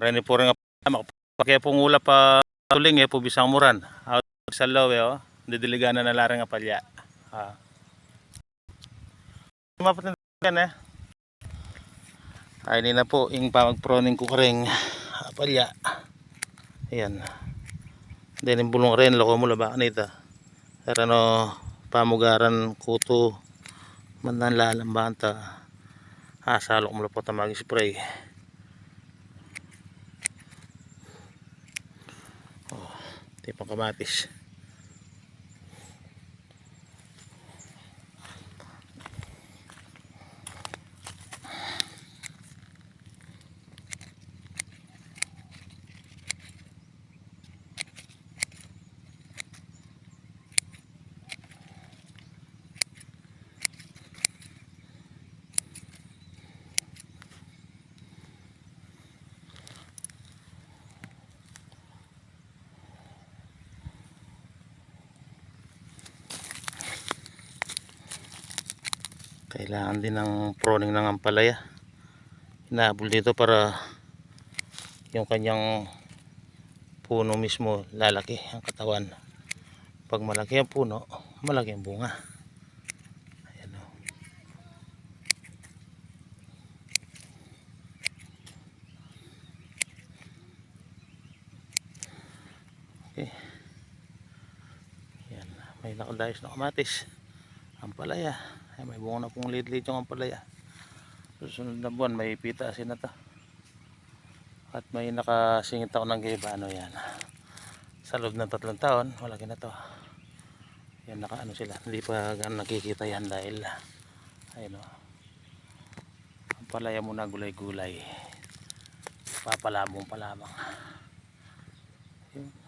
Rene po rin makapakya pong ula pa tuling po bisang muran. Out sa lawe didiligan na nalarang nga palya. Mapatin ay ni na po ing pamagproning ko karing palya. Ayan. Then bulong rin loko mo laba kanita. Pero no pamugaran kuto man lalambahan ta. Salok mo po ta mag-spray. Tipang kamatis. Kailangan din ng proning ng ampalaya. Hinabol dito para yung kanyang puno mismo lalaki ang katawan. Pag malaki ang puno, malaki ang bunga. Ayan o. Okay. Ayan. May nakadayos na kamatis. Ampalaya. Ay, may bunga na pong liit-liit yung ampalaya. Susunod na buwan may pitasin na to. At may nakasingit ako ng gibano yan. Sa loob ng 3 taon, malaki na to. Yan nakaano sila. Hindi pa nakikita yan dahil ayun o. Ampalaya muna gulay-gulay. Papalamong pa lamang. Yun.